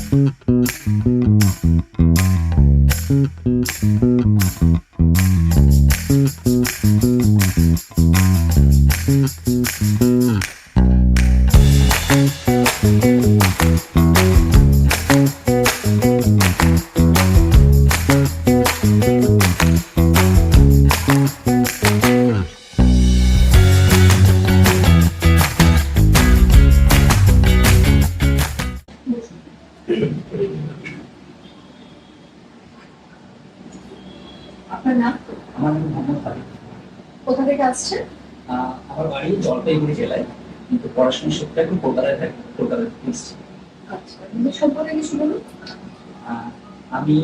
আপনার নাম? আমার নাম মোহাম্মদ হাবিব। কোথা থেকে আসছেন? আমার বাড়ি জলপাইগুড়ি জেলায়, কিন্তু পড়াশোনার সূত্রে এখন কলকাতায় থাকি, কলকাতা থেকে এসেছি। আচ্ছা, নিজের সম্পর্কে কিছু বলুন। আমি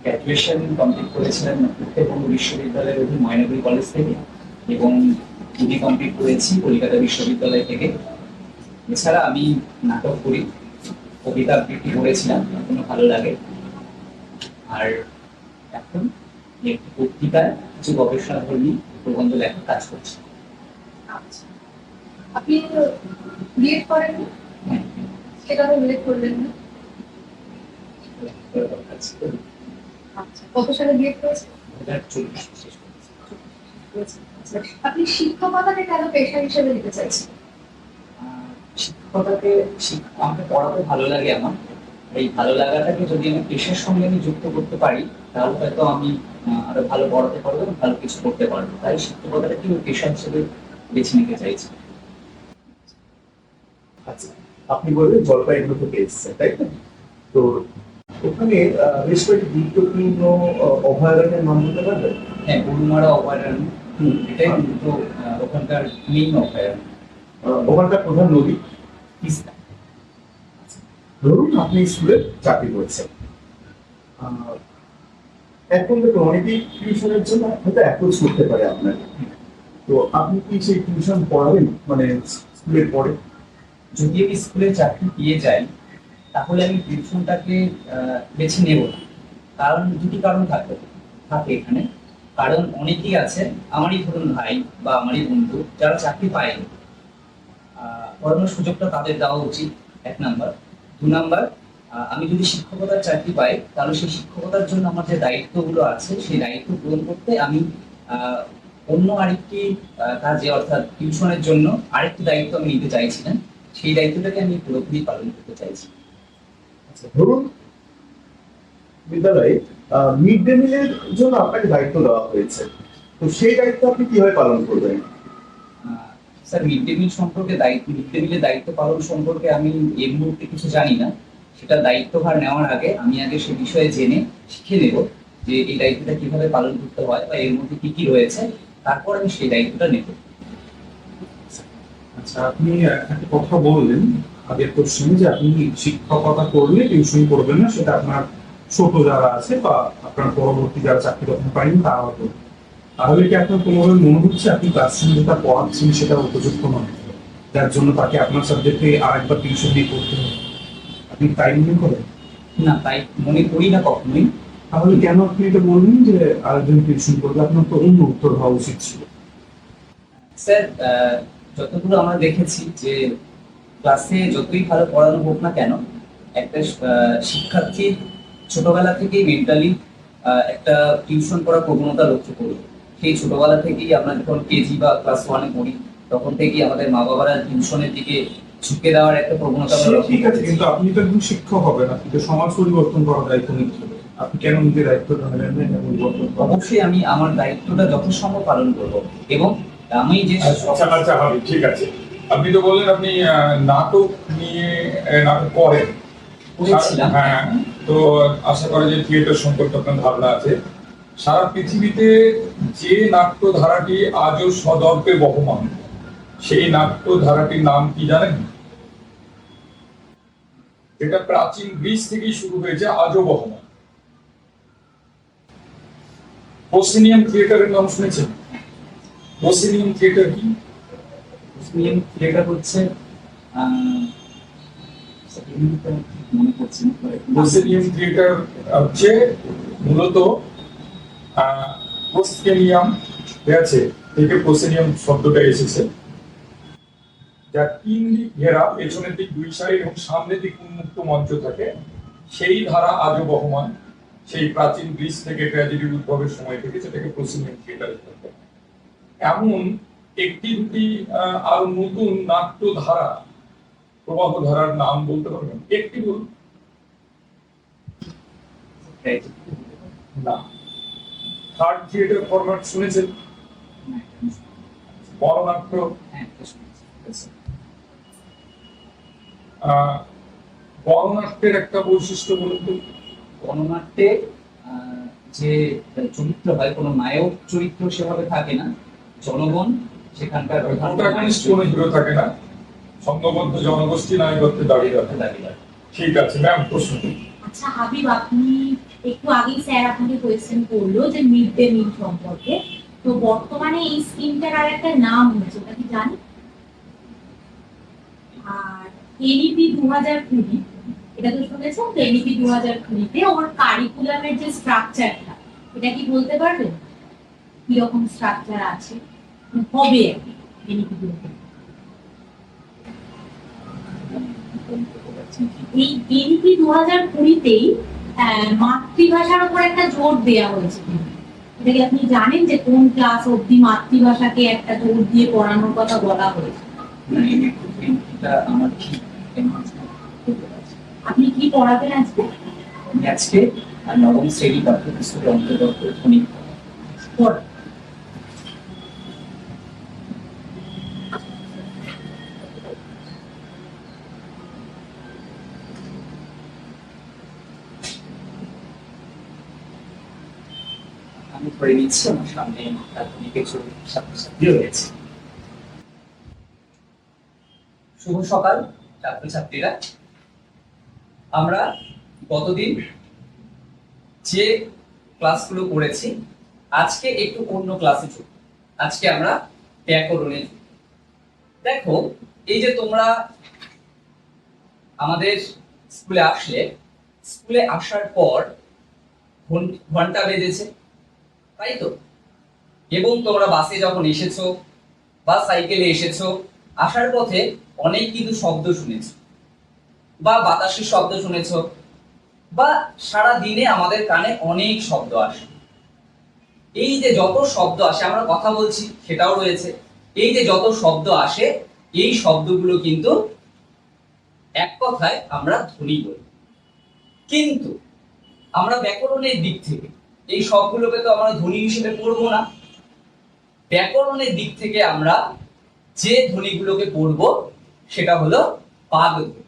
গ্র্যাজুয়েশন কমপ্লিট করেছিলাম উত্তরবঙ্গ বিশ্ববিদ্যালয়ের অধীন ময়নাগুড়ি কলেজ থেকে, এবং ডিগ্রি কমপ্লিট করেছি কলকাতা বিশ্ববিদ্যালয় থেকে। এছাড়া আমি নাটক করি, কবিতা আবৃত্তি করেছিলাম, এখনো ভালো লাগে। আর এখন একটি পত্রিকায় কিছু গবেষণাধর্মী প্রবন্ধ লেখার কাজ করছি। আচ্ছা, আপনি বিএড করেন? সেটা তো উল্লেখ করলেন না। আচ্ছা, কত সালে বিএড করেছেন? 2024 আপনি শিক্ষকতাকে কেন পেশা হিসেবে নিতে চাইছেন? শিক্ষকতাকে আমাকে পড়াতে ভালো লাগে। আমার এই ভালো লাগাটাকে যদি আমি পেশার সঙ্গে আমি যুক্ত করতে পারি, তাহলে হয়তো আমি আরো ভালো পড়াতে পারবো এবং ভালো কিছু করতে পারবো। তাই শিক্ষকতাটাকে আমি পেশা হিসেবে বেছে নিতে চাইছি। আচ্ছা, আপনি বললেন জলপাইগুড়ি থেকে এসেছেন, তাই না? তো ওখানে বেশ কয়েকটি গুরুত্বপূর্ণ অভয়ারণ্যের নাম বলতে পারবেন? হ্যাঁ, গরুমারা অভয়ারণ্য, এটাই কিন্তু ওখানকার মেইন অভয়ারণ্য। ওখানকার প্রধান নদী তিস্তা। ধরুন আপনি স্কুলে চাকরি করছেন, এখন দেখুন অনেকেই টিউশনের জন্য হয়তো অ্যাপ্রোচ করতে পারে আপনাকে। তো আপনি কি সেই টিউশন পড়াবেন, মানে স্কুলের পরে? যদি আমি স্কুলে চাকরি পেয়ে যাই, তাহলে আমি টিউশনটাকে বেছে নেব না। কারণ দুটি কারণ থাকে এখানে। কারণ অনেকেই আছে, আমারই ধরুন ভাই বা আমারই বন্ধু, যারা চাকরি পায়নি। পড়ানোর সুযোগটা তাদের দেওয়া উচিত, 1 নাম্বার। 2 নাম্বার, আমি যদি শিক্ষকতার চাকরি পাই, তাহলে সেই শিক্ষকতার জন্য আমার যে দায়িত্বগুলো আছে, সেই দায়িত্ব পূরণ করতে আমি অন্য আরেকটি কাজে, অর্থাৎ টিউশনের জন্য আরেকটি দায়িত্ব আমি নিতে চাইছি না। সেই দায়িত্বটাকে আমি পুরোপুরি পালন করতে চাইছি। আচ্ছা, ধরুন বিদ্যালয়ে মিড ডে মিলের জন্য আপনাকে দায়িত্ব দেওয়া হয়েছে, তো সেই দায়িত্ব আপনি কিভাবে পালন করবেন? স্যার, মিড ডে মিল সম্পর্কে মিড ডে মিলের দায়িত্ব পালন সম্পর্কে আমি এই মুহূর্তে কিছু জানি না। সেটা দায়িত্বভার নেওয়ার আগে আমি আগে সে বিষয়ে জেনে শিখে নেব যে এই দায়িত্বটা কিভাবে পালন করতে হয় বা এর মধ্যে কি কি রয়েছে, তারপর আমি সেই দায়িত্বটা নেব। আচ্ছা, আপনি একটা কথা বললেন আগের কোশ্চেনে যে আপনি শিক্ষকতা করলে টিউশন করবেন না, সেটা আপনার ছোট যারা আছে বা আপনার পরবর্তী যারা চাকরি তখন পাইনি তারা করবে। তাহলে কি আপনার কোনোভাবে মনে হচ্ছে আপনি ক্লাসরুমে যেটা পড়াচ্ছেন সেটা উপযুক্ত নয়, যার জন্য তাকে আপনার সাবজেক্টে আরেকবার টিউশন দিয়ে করতে হবে? আপনি তাই মনে করেন? না, তাই মনে করি না কখনোই। তাহলে কেন আপনি এটা বললেন যে আরেকজন টিউশন করবে? আপনার তো অন্য উত্তর হওয়া উচিত ছিল। স্যার, যতগুলো আমরা দেখেছি যে ক্লাসে যতই ভালো পড়ানো হোক না কেন, একটা শিক্ষার্থী ছোটবেলা থেকেই মেন্টালি একটা টিউশন পড়ার প্রবণতা লক্ষ্য করি। সেই ছোটবেলা থেকেই আমরা যখন কেজি বা ক্লাস 1-এ পড়ি, তখন থেকেই আমাদের মা বাবারা টিউশনের দিকে ঝুঁকে দেওয়ার একটা প্রবণতা আমরা লক্ষ্য ঠিক আছে, করেছি। কিন্তু আপনি তো একজন শিক্ষক হবেন, আপনি তো সমাজ পরিবর্তন করার দায়িত্ব নিতে হবে। আপনি কেন নিজের দায়িত্বটা নেবেন না এটা পরিবর্তন করার? অবশ্যই আমি আমার দায়িত্বটা যথাসম্ভব পালন করব, এবং আমি যে আচ্ছা আচ্ছা হবে, ঠিক আছে। আপনি তো বললেন আপনি নাটক নিয়ে নাটক করেন। করেছিলাম। হ্যাঁ, তো আশা করি যে থিয়েটার সম্পর্কে আপনার ধারণা আছে। সারা পৃথিবীতে যে নাট্য ধারাটি আজও সদর্পে বহমান, সেই নাট্য ধারাটির নাম কি জানেন? যেটা প্রাচীন গ্রিস থেকেই শুরু হয়েছে, আজও বহমান। প্রসিনিয়াম থিয়েটারের নাম শুনেছেন? প্রসিনিয়াম থিয়েটার কি? থিয়েটার হচ্ছে মনে পড়ছে না। প্রসিনিয়াম থিয়েটার হচ্ছে মূলত প্রসকেনিয়াম, ঠিক আছে, থেকে প্রসেনিয়াম শব্দটা এসেছে, যা 3 দিক ঘেরা, পেছনের দিক 2 সাইড এবং সামনের দিক উন্মুক্ত মঞ্চ থাকে, সেই ধারা আজও বহমান। সেই প্রাচীন গ্রিস থেকে ট্র্যাজেডির উদ্ভবের সময় থেকে যেটাকে প্রসিডিং থিয়েটার বলতে হয়। এমন একটি দুটি আরো নতুন নাট্য ধারা, প্রবাহ ধারার নাম বলতে পারবেন? একটি বলুন। না। থার্ড থিয়েটার ফরম্যাট শুনেছেন? বড়নাট্য। বড়নাট্যের একটা বৈশিষ্ট্য বলুন তো। গণনাট্যে যে চরিত্র হয়, কোনো নায়ক চরিত্র সেভাবে থাকে না, জনগণ সেখানকার প্রোটাগনিস্ট কোনো হিরো থাকে না, সংঘবদ্ধ জনগোষ্ঠী নায়কত্বের দাবি রাখে। ঠিক আছে ম্যাম, প্রশ্ন। আচ্ছা হাবিব, আপনি একটু আগেই স্যার আপনাকে কোয়েশ্চেন করলো যে মিড ডে মিল সম্পর্কে, তো বর্তমানে এই স্কিমটার আর একটা নাম হয়েছে, ওটা কি জানেন? আর এনইপি 2020, এটা তো শুনেছেন তো, এনইপি 2020-তে ওর কারিকুলামের যে স্ট্রাকচারটা, এটা কি বলতে পারবেন কিরকম স্ট্রাকচার আছে হবে এনইপি 2020? এই এনইপি 2020-তেই মাতৃভাষার উপর একটা জোর দেওয়া হয়েছে। এটা কি আপনি জানেন যে কোন ক্লাস অবধি মাতৃভাষাকে একটা জোর দিয়ে পড়ানোর কথা বলা হয়েছে? আপনি কি পড়াবেন আজকে? আজকে নবম শ্রেণী পাঠ্যপুস্তকের অন্তর্গত ধ্বনি পড়া। আমি ধরে নিচ্ছি আমার সামনে কিছু ছাত্রছাত্রীও রয়েছে। শুভ সকাল ছাত্রছাত্রীরা। আমরা গতদিন যে ক্লাসগুলো করেছি, আজকে একটু অন্য ক্লাসে যাব। আজকে আমরা ব্যাকরণে। দেখো, এই যে তোমরা আমাদের স্কুলে আসলে, স্কুলে আসার পর ঘন্টা বেজেছে, তাই তো? এবং তোমরা বাসে যখন এসেছো বা সাইকেলে এসেছো, আসার পথে অনেক কিন্তু শব্দ শুনেছো, বা বাতাসের শব্দ শুনেছো, বা সারা দিনে আমাদের কানে অনেক শব্দ আসে। এই যে যত শব্দ আসে, আমরা কথা বলছি সেটাও রয়েছে, এই যে যত শব্দ আসে, এই শব্দগুলো কিন্তু এক কথায় আমরা ধ্বনি বলি। কিন্তু আমরা ব্যাকরণের দিক থেকে এই সবগুলোকে তো আমরা ধ্বনি হিসেবে পড়বো না। ব্যাকরণের দিক থেকে আমরা যে ধ্বনিগুলোকে পড়বো সেটা হলো বাগ ধ্বনি।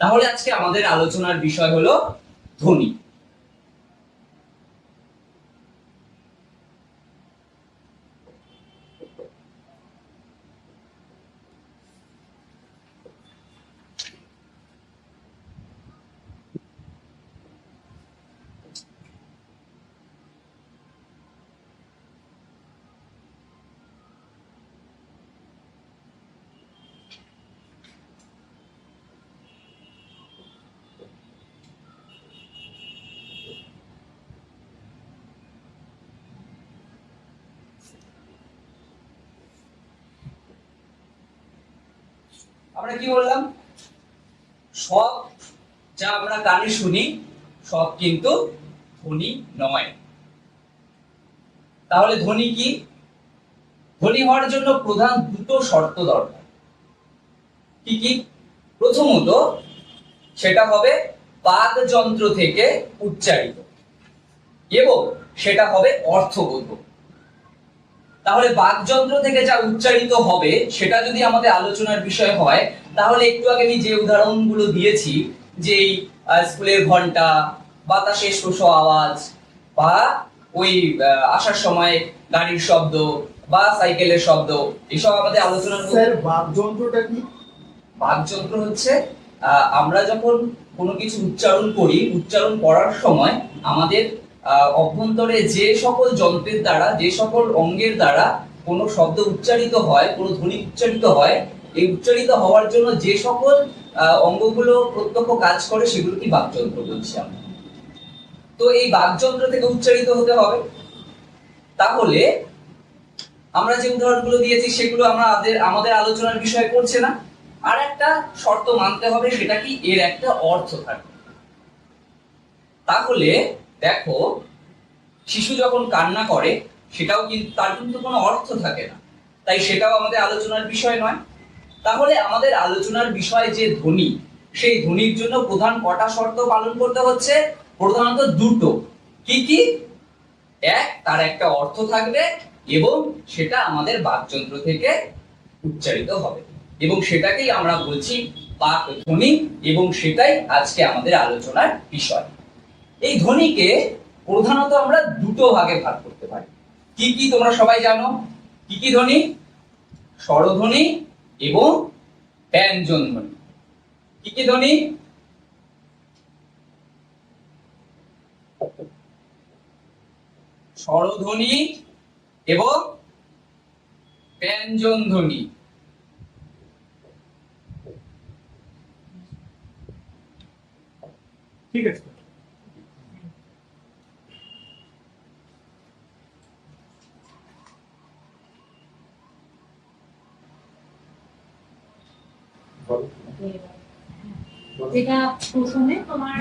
তাহলে আজকে আমাদের আলোচনার বিষয় হলো ধ্বনি। আমরা কি বললাম? সব যা আমরা কানে শুনি সব কিন্তু ধ্বনি নয়। তাহলে ধ্বনি কি? ধ্বনি হওয়ার জন্য প্রধান দুটো শর্ত দরকার। কি কি? প্রথমত, সেটা হবে বাগযন্ত্র থেকে উচ্চারিত এবং সেটা হবে অর্থবোধ। তাহলে বাগযন্ত্র থেকে যা উচ্চারিত হবে সেটা যদি আমাদের আলোচনার বিষয় হয়, তাহলে একটু আগে আমি যে উদাহরণগুলো দিয়েছি, যে স্কুলের ঘন্টা, বাতাসের শোষ আওয়াজ, বা ওই আসার সময় গাড়ির শব্দ বা সাইকেলের শব্দ, এসব আমাদের আলোচনার। স্যার, বাগযন্ত্রটা কি? বাগযন্ত্র হচ্ছে আমরা যখন কোনো কিছু উচ্চারণ করি, উচ্চারণ করার সময় আমাদের অভ্যন্তরে যে সকল যন্ত্রের দ্বারা, যে সকল অঙ্গের দ্বারা কোনো শব্দ উচ্চারিত হয়, কোনো ধ্বনি উচ্চারিত হয়, এই উচ্চারিত হওয়ার জন্য যে সকল অঙ্গগুলো প্রত্যক্ষ কাজ করে সেগুলোকে বাগযন্ত্র বলছি আমরা। তো এই বাগযন্ত্র থেকে উচ্চারিত হতে হবে। তাহলে আমরা যে উদাহরণগুলো দিয়েছি সেগুলো আমাদের আলোচনার বিষয় করছে না। আর একটা শর্ত মানতে হবে, সেটা কি? এর একটা অর্থ থাকবে। তাহলে দেখো, শিশু যখন কান্না করে সেটাও কিন্তু তার কিন্তু কোনো অর্থ থাকে না, তাই সেটাও আমাদের আলোচনার বিষয় নয়। তাহলে আমাদের আলোচনার বিষয় যে ধ্বনি, সেই ধ্বনির জন্য প্রধান কটা শর্ত পালন করতে হচ্ছে? প্রধানত দুটো। কি কি? এক, তার একটা অর্থ থাকবে এবং সেটা আমাদের বাকযন্ত্র থেকে উচ্চারিত হবে, এবং সেটাকেই আমরা বলছি বাক ধ্বনি, এবং সেটাই আজকে আমাদের আলোচনার বিষয়। এই ধ্বনিকে প্রধানত আমরা দুটো ভাগে ভাগ করতে পারি। কি কি তোমরা সবাই জানো? কি কি ধ্বনি? স্বরধ্বনি এবং ব্যঞ্জন ধ্বনি। কি কি ধ্বনি? স্বরধ্বনি এবং ব্যঞ্জন ধ্বনি। ঠিক আছে। যেটা প্রথমে তোমার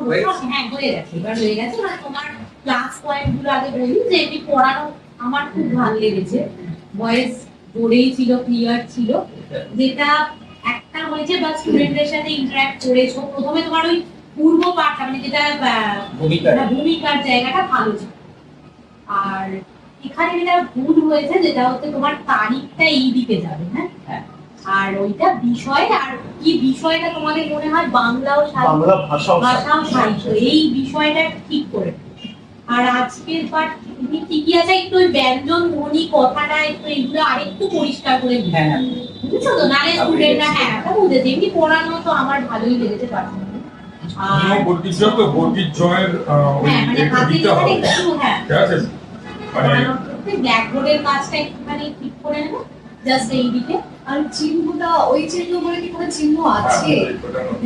হয়ে গেছে? হ্যাঁ হয়ে গেছে, এবার হয়ে গেছে। মানে তোমার ক্লাস পয়েন্ট গুলো আগে বলি, যে এটি পড়ানো আমার খুব ভালো লেগেছে। ভয়েস জোরেই ছিল, ক্লিয়ার ছিল। যেটা একটা হয়েছে বা স্টুডেন্টদের সাথে ইন্টারঅ্যাক্ট করেছো, প্রথমে তোমার ওই পূর্ব পাঠটা মানে যেটা ভূমিকার জায়গাটা ভালো ছিল। আর এখানে যেটা ভুল হয়েছে যেটা হচ্ছে তোমার তারিখটা এই দিকে যাবে, হ্যাঁ, আর ওইটা বিষয়, আর কি বিষয়টা তোমাদের মনে হয় বাংলাও বাংলা ভাষাও ভাষাও সাহিত্য, এই বিষয়টা ঠিক করে। আর আজকের পাঠ তুমি ঠিকই আছে, একটু ওই ব্যঞ্জন ধ্বনি কথাটা একটু এগুলো আরেকটু পরিষ্কার করে দিতে। হ্যাঁ হ্যাঁ, বুঝছো তো? নালে স্টুডেন্টরা হ্যাঁ এটা বুঝেছে। এমনি পড়ানো তো আমার ভালোই লেগেছে পাঠটা। আর বর্গীর জয় তো বর্গীর জয়ের ওই হ্যাঁ মানে একটু হাতে দিতে হবে, একটু হ্যাঁ ঠিক আছে? মানে ব্ল্যাকবোর্ডের কাজটা একটুখানি ঠিক করে নেবো, জাস্ট এই দিকে। আর চিহ্নটা, ওই চিহ্ন বলে কি কোনো চিহ্ন আছে?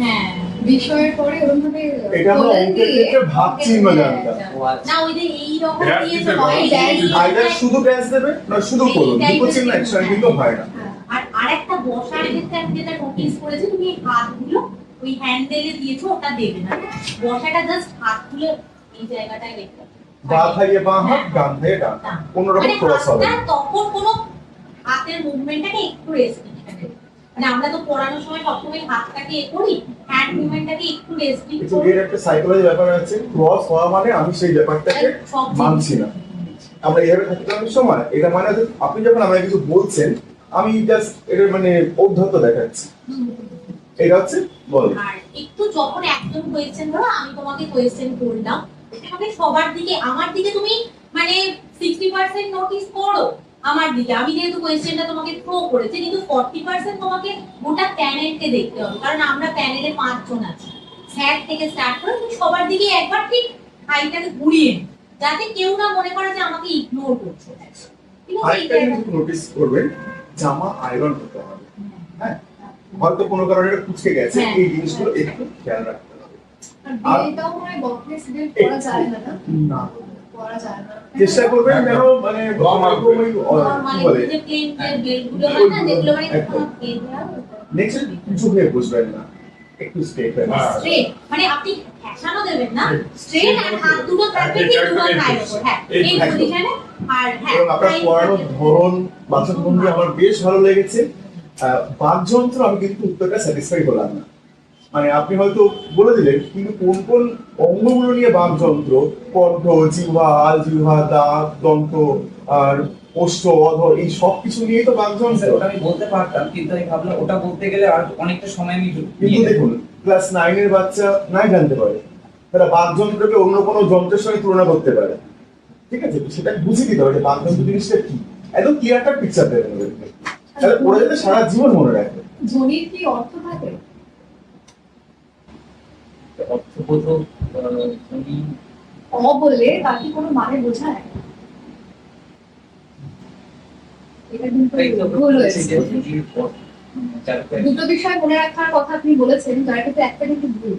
হ্যাঁ বিষয়ের পরে ওরকম ভাবে এটা আমরা বলে অঙ্কের দিয়ে ক্ষেত্রে ভাগ চিহ্ন জানতাম। ও আচ্ছা। না, ওই যে এই রকম ড্যাশ দিয়ে দিতে হয়, পারো। আইদার শুধু ড্যাশ দেবে না শুধু করুন, দুটো চিহ্ন একসঙ্গে কিন্তু হয় না। আর আরেকটা বসার ক্ষেত্রে আমি যেটা নোটিস করেছি, তুমি হাতগুলো ওই হ্যান্ডেলে দিয়েছো, ওটা দেবে না। বসাটা জাস্ট হাতগুলো এই জায়গাটায় রেখে বা থাইয়ে বা হাত, ডান থাইয়ে ডান হাত। কোনো রকম মানে ক্রস হবে হাতটা না। তখন কোনো হাতের মুভমেন্টটাকে একটু রেস্ট্রিকশন দেবে। মানে আমরা তো পড়ানোর সময় সবসময় হাতটাকে করি, হ্যান্ড মুভমেন্টটাকে একটু রেস্ট্রিক্ট কিন্তু করি। এর একটা সাইকোলজি ব্যাপার আছে, ক্রস হওয়া মানে আমি সেই ব্যাপারটাকে সব মানছি না। আমরা এইভাবে থাকি অনেক সময়, এটা মানে হচ্ছে আপনি যখন আমাকে কিছু বলছেন আমি জাস্ট এটা মানে ঔদ্ধত্য দেখাচ্ছি, এটা হচ্ছে বল। আর একটু যখন একজন কোয়েশ্চেন ধরো আমি তোমাকে কোয়েশ্চেন করলাম, তোমাকে সবার দিকে, আমার দিকে তুমি মানে 60% নোটিস করো আমার দিকে। আমি যেহেতু কোয়েশ্চেনটা তোমাকে থ্রো করেছি, কিন্তু 40% তোমাকে গোটা প্যানেলকে দেখতে হবে, কারণ আমরা প্যানেলে 5 জন আছি। স্যার থেকে স্টার্ট করে তুমি সবার দিকে একবার ঠিক হাইটাকে ঘুরিয়ে নিও, যাতে কেউ না মনে করে যে আমাকে ইগনোর করছে। ঠিক আছে? আরেকটা জিনিস নোটিস করবেন, জামা আয়রন করতে হবে। হ্যাঁ, হয়তো কোনো কারণে এটা কুচকে গেছে, হ্যাঁ। এই জিনিসগুলো একটু খেয়াল রাখতে হবে। আর বিয়েটাও মনে বকনে সিরিয়াল করা যায় না, না করা যায় না। চেষ্টা করবেন যেন মানে Normal ওই, কি মানে বলে যে প্লেন যে বেলগুলো হয় না, যেগুলো মানে একদম। কোনো প্লেন না, নেক্সট কিছু হয়ে বসবেন না, একটু স্ট্রেট হয়ে হ্যাঁ। স্ট্রেট, মানে আপনি ফ্যাশনও দেবেন না, স্ট্রেট, আর হাত দুটো থাকবে কি দুটো গায়ের উপর, হ্যাঁ এই একদম। পজিশনে। আর হ্যাঁ এবং আপনার পড়ানোর ধরন, বাচনভঙ্গি আমার বেশ ভালো লেগেছে। বাকযন্ত্র আমি কিন্তু উত্তরটা স্যাটিসফাই হলাম না। মানে আপনি হয়তো বলে দিলেন, কিন্তু কোন কোন অঙ্গগুলো নিয়ে বাকযন্ত্র, কণ্ঠ, জিহ্বা, আলজিহ্বা, দাঁত, দন্ত আর ওষ্ঠ, অধর, এই সব কিছু নিয়েই তো বাকযন্ত্র। ওটা আমি বলতে পারতাম, কিন্তু আমি ভাবলাম ওটা বলতে গেলে আর অনেকটা সময় আমি কিন্তু দেখুন, ক্লাস 9 এর বাচ্চা নাই জানতে পারে, তারা বাকযন্ত্রকে অন্য কোনো যন্ত্রের সঙ্গে তুলনা করতে পারে। ঠিক আছে, সেটা বুঝে দিতে হবে যে বাকযন্ত্র জিনিসটা কি, একদম ক্লিয়ার কাট পিকচার দেবেন ওদেরকে, তাহলে ওরা যাতে সারা জীবন মনে রাখবে। ধ্বনির কি অর্থ থাকে? অর্থবোধক ধ্বনি অ বললে বাকি কোনো মানে বোঝায়? এটা কিন্তু ভুল হয়েছে। দুটো বিষয় মনে রাখার কথা আপনি বলেছেন, তার কিন্তু একটা কিন্তু ভুল।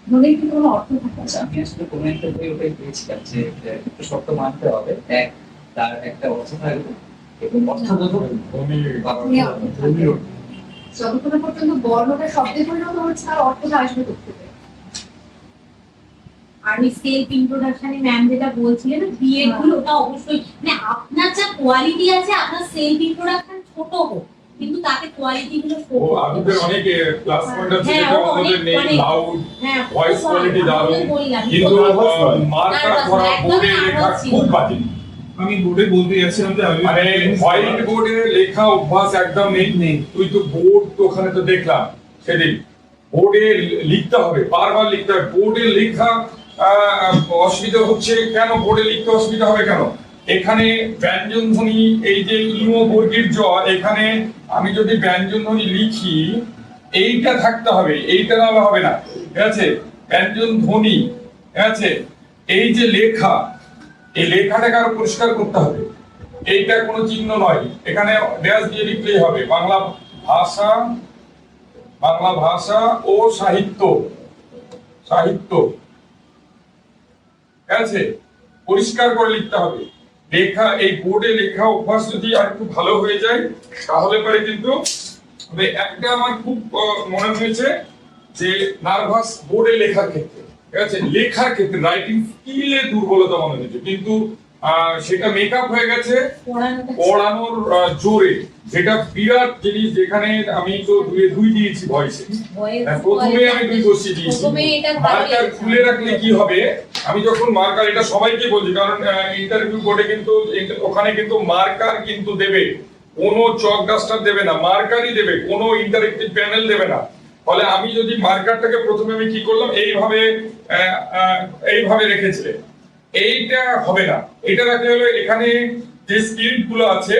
ধ্বনির কিন্তু কোনো অর্থ থাকে না। আমি আসলে কোনো একটা বই ওটাই পেয়েছিলাম যে একটু শব্দ মানতে হবে, এক তার একটা অর্থ থাকবে এবং অর্থবোধক যতক্ষণ পর্যন্ত বর্ণটা শব্দে পরিণত হচ্ছে, তার অর্থটা আসবে করতে আর ওই সেলফ ইন্ট্রোডাকশনে ম্যাম যেটা বলছিলেন বিএড গুলো, ওটা অবশ্যই মানে আপনার যা কোয়ালিটি আছে, আপনার সেলফ ইন্ট্রোডাকশন ছোট হোক কিন্তু তাতে কোয়ালিটি গুলো ও আপনাদের অনেক প্লাস পয়েন্ট আছে হ্যাঁ, যেটা ও আমাদের অনেক- নেই, অনেক- লাউড হ্যাঁ ভয়েস কোয়ালিটি দারুণ, বললাম কিন্তু মার্কার nervous করা একদমই বোর্ডে লেখা nervous ছিল। খুব বাজে। আমি বোর্ডে বলতে যাচ্ছিলাম যে আমি মানে হোয়াইট বোর্ডে লেখা অভ্যাস একদম নেই। তুই তো বোর্ড তো ওখানে তো দেখলাম সেদিন, বোর্ডে লিখতে হবে, বারবার লিখতে হবে। বোর্ডে লেখা অসুবিধা হচ্ছে কেন? বোর্ডে লিখতে অসুবিধা হবে কেন? এখানে ব্যঞ্জন ধ্বনি, এই যে ইম বর্গের জ, এখানে আমি যদি ব্যঞ্জন ধ্বনি লিখি এইটা থাকতে হবে, এইটা নাহলে হবে না, ঠিক আছে? ব্যঞ্জন ধ্বনি, ঠিক আছে? এই যে লেখা, এই লেখাটাকে আরো পরিষ্কার করতে হবে। এইটা কোনো চিহ্ন নয়, এখানে ড্যাশ দিয়ে লিখলেই হবে। বাংলা ভাষা ও সাহিত্য, সাহিত্য, ঠিক আছে? পরিষ্কার করে লিখতে হবে। লেখা, এই বোর্ডে লেখা অভ্যাস যদি আর একটু ভালো হয়ে যায় তাহলে পরে কিন্তু একটা আমার খুব মনে হয়েছে যে নার্ভাস বোর্ডে লেখার ক্ষেত্রে, ঠিক আছে? লেখার ক্ষেত্রে রাইটিং স্কিলে দুর্বলতা মনে হয়েছে, কিন্তু সেটা মেকআপ হয়ে গেছে পড়ানোর জোরে, যেটা বিরাট জিনিস। যেখানে আমি তো দুই দিয়েছি ভয়েসে, প্রথমে আমি 2 বসিয়ে দিয়েছি। মার্কার খুলে রাখলে কি হবে, আমি যখন মার্কার, এটা সবাইকে বলছি কারণ ইন্টারভিউ বোর্ডে কিন্তু ওখানে কিন্তু মার্কার কিন্তু দেবে, কোনো চক ডাস্টার দেবে না, মার্কারই দেবে, কোনো ইন্টারেক্টিভ প্যানেল দেবে না। ফলে আমি যদি মার্কারটাকে প্রথমে আমি কি করলাম, এইভাবে রেখেছিলেন, এইটা হবে না। এটা রাখলে হলো এখানে যে স্ক্রিপ্ট গুলো আছে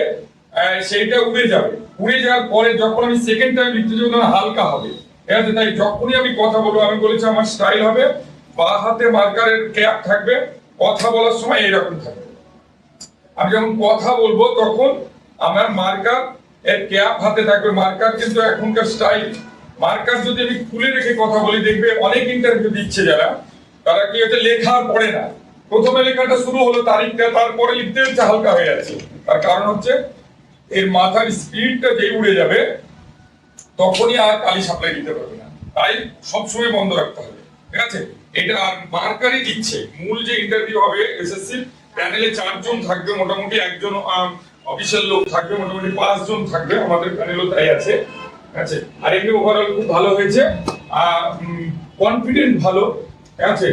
সেইটা উড়ে যাবে, উড়ে যাওয়ার পরে যখন আমি সেকেন্ড টাইম লিখতে যাবো তখন হালকা হবে, ঠিক আছে? তাই যখনই আমি কথা বলবো, আমি বলেছি আমার স্টাইল হবে বাঁ হাতে মার্কারের ক্যাপ থাকবে, কথা বলার সময় এইরকম থাকবে। আমি যখন কথা বলবো তখন আমার মার্কার এর ক্যাপ হাতে থাকবে। মার্কার কিন্তু এখনকার স্টাইল, মার্কার যদি আমি খুলে রেখে কথা বলি, দেখবে অনেক ইন্টারভিউ দিচ্ছে যারা, তারা কি হচ্ছে লেখার পড়ে না, প্রথমে লেখাটা শুরু হলো তারিখটা, তারপরে লিখতে হচ্ছে হালকা হয়ে যাচ্ছে। তার কারণ হচ্ছে এর মাথার স্পিডটা যে উড়ে যাবে তখনই আর কালি সাপ্লাই দিতে পারবে না, তাই সবসময় বন্ধ রাখতে হবে, ঠিক আছে? এটা আর মার্কারই দিচ্ছে। মূল যে ইন্টারভিউ হবে এসএসসি প্যানেলে 4 জন থাকবে, মোটামুটি একজন অফিসিয়াল লোক থাকবে, মোটামুটি 5 জন থাকবে, আমাদের প্যানেলও তাই আছে, ঠিক আছে? আর এমনি ওভারঅল খুব ভালো হয়েছে, কনফিডেন্ট ভালো, ঠিক আছে?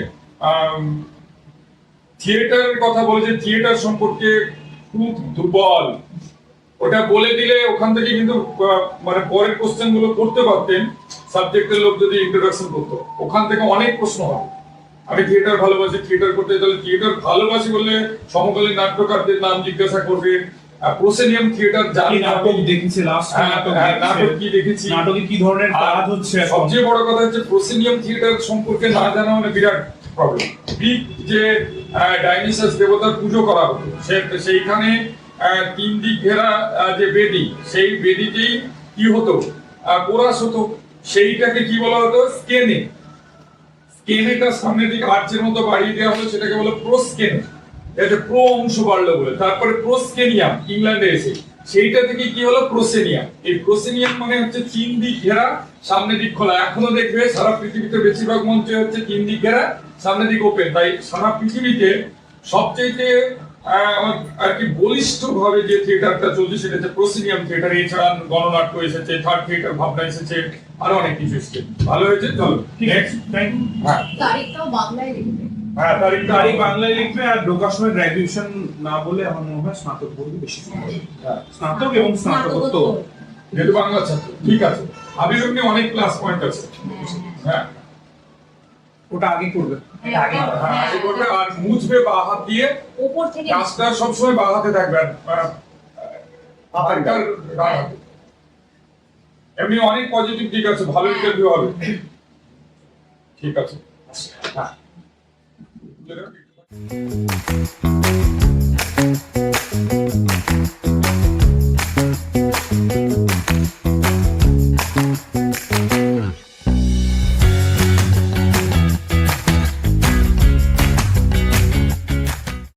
থিয়েটারের কথা বলেছে, থিয়েটার সম্পর্কে খুব দুর্বল, ওটা বলে দিলে ওখান থেকে কিন্তু মানে পরের কোশ্চেন গুলো করতে পারতেন, সাবজেক্টের লোক যদি ইন্ট্রোডাকশন করতো, ওখান থেকে অনেক প্রশ্ন হবে। আমি থিয়েটার ভালোবাসি, থিয়েটার করতে, তাহলে থিয়েটার ভালোবাসি বললে সমকালীন নাট্যকারদের নাম জিজ্ঞাসা করবে, প্রসেনিয়াম থিয়েটার জানি, নাটক দেখেছি, লাস্ট নাটক কি দেখেছি, নাটকে কি ধরনের কাজ হচ্ছে। সবচেয়ে বড় কথা হচ্ছে প্রসেনিয়াম থিয়েটার সম্পর্কে না জানা মানে বিরাট প্রবলেম। গ্রিক যে ডাইনিসাস দেবতার পুজো করা হতো, সেইখানে 3 দিক ঘেরা যে বেদি, সেই বেদিতেই কি হতো, কোরাস হতো, সেইটাকে কি বলা হতো, স্কেনে। স্কেনেটা সামনের দিকে আর্চের মতো বাড়িয়ে দেওয়া হলো, সেটাকে বলে প্রোস্কেনে, এটা প্রো অংশ বাড়লো বলে। তারপরে প্রোস্কেনিয়াম ইংল্যান্ডে এসে সেইটা থেকে কি হলো, প্রোসেনিয়াম। এই প্রোসেনিয়াম মানে হচ্ছে 3 দিক ঘেরা সামনের দিক খোলা। এখনো দেখবে সারা পৃথিবীতে বেশিরভাগ মঞ্চে হচ্ছে 3 দিক ঘেরা সামনের দিক ওপেন। তাই সারা পৃথিবীতে সবচেয়ে আর কি বলিষ্ঠ ভাবে যে থিয়েটারটা চলছে সেটা হচ্ছে প্রসেনিয়াম থিয়েটার। এছাড়া গণনাট্য এসেছে, থার্ড থিয়েটার ভাবনা এসেছে, আরো অনেক কিছু এসেছে। ভালো হয়েছে, চলো নেক্সট। হ্যাঁ তারিখটাও বাংলায় লিখবে। হ্যাঁ, তারিখ বাংলায় লিখবে, আর ঢোকার সময় গ্রাজুয়েশন না বলে আমার মনে হয় স্নাতক বলতে বেশি সুন্দর। স্নাতক এবং স্নাতকোত্তর, যেহেতু বাংলা ছাত্র, ঠিক আছে। আবির নিয়ে অনেক প্লাস পয়েন্ট আছে। হ্যাঁ, ওটা আগে করবে। আগে করবে, আর মুছবে বা হাত দিয়ে, উপর থেকে কাজটা সবসময় বা হাতে থাকবে, এমনি অনেক পজিটিভ দিক আছে, ভালো ইন্টারভিউ হবে, ঠিক আছে। হ্যাঁ।